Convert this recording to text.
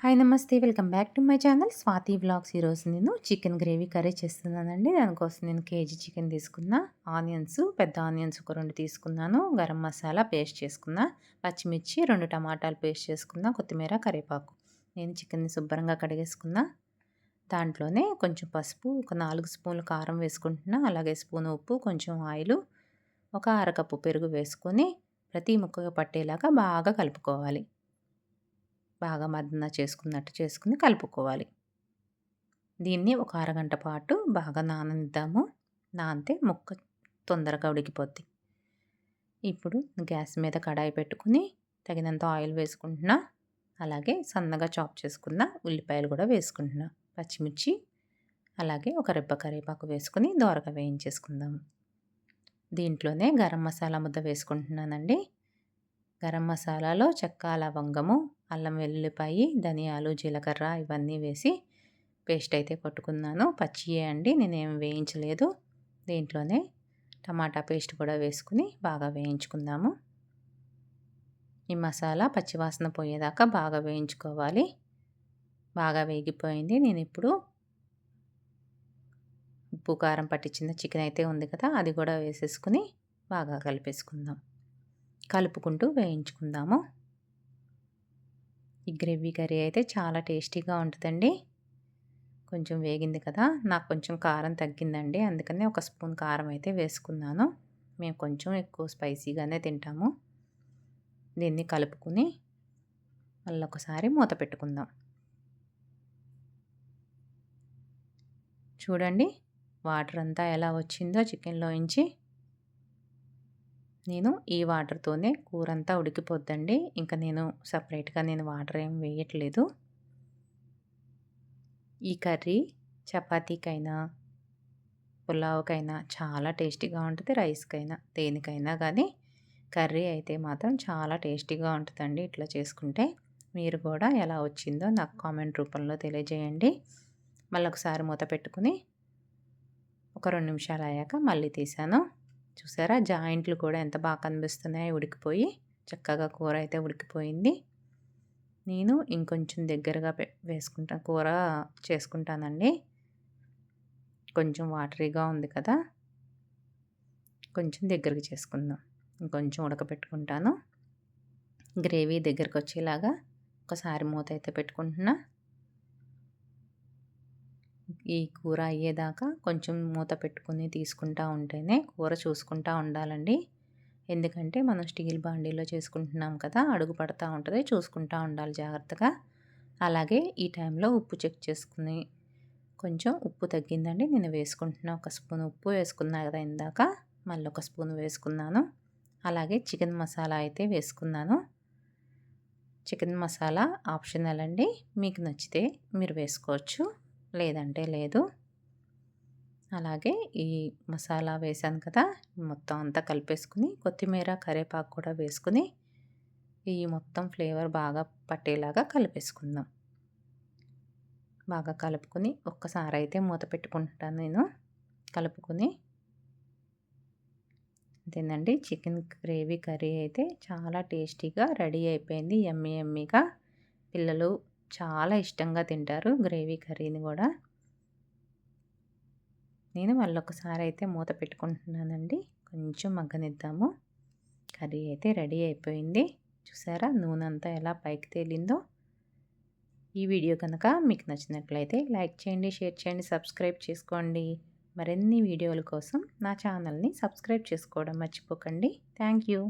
Hi నమస్తే welcome back to my channel Swathi vlogs. ఈరోజు నేను చికెన్ గ్రేవీ కర్రీ చేస్తున్నానండి. దానికోసం నేను కేజీ చికెన్ తీసుకున్న, ఆనియన్స్ పెద్ద ఆనియన్స్ ఒక 2 తీసుకున్నాను, గరం మసాలా పేస్ట్ చేసుకున్న, పచ్చిమిర్చి 2 టమాటాలు పేస్ట్ చేసుకున్న, కొత్తిమీర కరివేపాకు. నేను చికెన్ని శుభ్రంగా కడిగేసుకున్న. దాంట్లోనే కొంచెం పసుపు, ఒక 4 స్పూన్లు కారం వేసుకుంటున్నా, అలాగే స్పూన్ ఉప్పు, కొంచెం ఆయిల్, ఒక అరకప్పు పెరుగు వేసుకొని ప్రతి ముక్కగా పట్టేలాగా బాగా కలుపుకోవాలి. బాగా మద్దన చేసుకున్నట్టు చేసుకుని కలుపుకోవాలి. దీన్ని ఒక అరగంట పాటు బాగా నాననిద్దాము. నానితే ముక్క తొందరగా ఉడికిపోద్ది. ఇప్పుడు గ్యాస్ మీద కడాయి పెట్టుకుని తగినంత ఆయిల్ వేసుకుంటున్నా. అలాగే సన్నగా చాప్ చేసుకున్న ఉల్లిపాయలు కూడా వేసుకుంటున్నా. పచ్చిమిర్చి, అలాగే ఒక రెబ్బ కరివేపాకు వేసుకుని దోరగా వేయించేసుకుందాము. దీంట్లోనే గరం మసాలా ముద్ద వేసుకుంటున్నానండి. గరం మసాలాలో చెక్క, లవంగము, అల్లం వెల్లుల్లిపాయి, ధనియాలు, జీలకర్ర ఇవన్నీ వేసి పేస్ట్ అయితే కొట్టుకున్నాను. పచ్చియే అండి, నేనేం వేయించలేదు. దీంట్లోనే టమాటా పేస్ట్ కూడా వేసుకుని బాగా వేయించుకుందాము. ఈ మసాలా పచ్చివాసన పోయేదాకా బాగా వేయించుకోవాలి. బాగా వేగిపోయింది. నేను ఇప్పుడు ఉప్పు కారం పట్టించిన చికెన్ అయితే ఉంది కదా, అది కూడా వేసేసుకుని బాగా కలిపేసుకుందాం. కలుపుకుంటూ వేయించుకుందాము. ఈ గ్రేవీ కర్రీ అయితే చాలా టేస్టీగా ఉంటుందండి. కొంచెం వేగింది కదా, నాకు కొంచెం కారం తగ్గిందండి, అందుకని ఒక స్పూన్ కారం అయితే వేసుకున్నాను. మేము కొంచెం ఎక్కువ స్పైసీగానే తింటాము. దీన్ని కలుపుకుని మళ్ళీ ఒకసారి మూత పెట్టుకుందాం. చూడండి వాటర్ అంతా ఎలా వచ్చిందో చికెన్లోంచి. నేను ఈ వాటర్తోనే కూర అంతా ఉడికిపోద్దండి. ఇంకా నేను సపరేట్గా వాటర్ ఏం వేయట్లేదు. ఈ కర్రీ చపాతీకైనా, పులావ్కైనా చాలా టేస్టీగా ఉంటుంది. రైస్కైనా దేనికైనా కానీ కర్రీ అయితే మాత్రం చాలా టేస్టీగా ఉంటుందండి ఇట్లా చేసుకుంటే. మీరు కూడా ఎలా వచ్చిందో నాకు కామెంట్ రూపంలో తెలియజేయండి. మళ్ళీ ఒకసారి మూత పెట్టుకుని ఒక 2 నిమిషాలు అయ్యాక మళ్ళీ తీసాను. చూసారా జాయింట్లు కూడా ఎంత బాగా కనిపిస్తున్నాయో ఉడికిపోయి. చక్కగా కూర అయితే ఉడికిపోయింది. నేను ఇంకొంచెం దగ్గరగా కూర చేసుకుంటానండి. కొంచెం వాటరీగా ఉంది కదా, కొంచెం దగ్గరికి చేసుకుందాం. ఇంకొంచెం ఉడకపెట్టుకుంటాను. గ్రేవీ దగ్గరికి వచ్చేలాగా ఒకసారి మూత అయితే పెట్టుకుంటున్నా. ఈ కూర అయ్యేదాకా కొంచెం మూత పెట్టుకుని తీసుకుంటా ఉంటేనే కూర చూసుకుంటా ఉండాలండి. ఎందుకంటే మనం స్టీల్ బాండీలో చేసుకుంటున్నాం కదా, అడుగు పడతా ఉంటుంది, చూసుకుంటా ఉండాలి జాగ్రత్తగా. అలాగే ఈ టైంలో ఉప్పు చెక్ చేసుకుని, కొంచెం ఉప్పు తగ్గిందండి నేను వేసుకుంటున్నా. ఒక స్పూన్ ఉప్పు వేసుకున్నా కదా ఇందాక, మళ్ళీ ఒక స్పూన్ వేసుకున్నాను. అలాగే చికెన్ మసాలా అయితే వేసుకున్నాను. చికెన్ మసాలా ఆప్షనల్ అండి, మీకు నచ్చితే మీరు వేసుకోవచ్చు, లేదంటే లేదు. అలాగే ఈ మసాలా వేసాను కదా, మొత్తం అంతా కలిపేసుకుని కొత్తిమీర కరివేపాకు కూడా వేసుకుని ఈ మొత్తం ఫ్లేవర్ బాగా పట్టేలాగా కలిపేసుకుందాం. బాగా కలుపుకొని ఒక్కసారి అయితే మూత పెట్టుకుంటాను నేను. కలుపుకొని అంతేనండి, చికెన్ గ్రేవీ కర్రీ అయితే చాలా టేస్టీగా రెడీ అయిపోయింది. యమ్మీ యమ్మీగా పిల్లలు చాలా ఇష్టంగా తింటారు గ్రేవీ కర్రీని కూడా. నేను మళ్ళొకసారి అయితే మూత పెట్టుకుంటున్నానండి. కొంచెం మగ్గనిద్దాము. కర్రీ అయితే రెడీ అయిపోయింది. చూసారా నూనె అంతా ఎలా పైకి తేలిందో. ఈ వీడియో కనుక మీకు నచ్చినట్లయితే లైక్ చేయండి, షేర్ చేయండి, సబ్స్క్రైబ్ చేసుకోండి. మరిన్ని వీడియోల కోసం నా ఛానల్ని సబ్స్క్రైబ్ చేసుకోవడం మర్చిపోకండి. Thank you.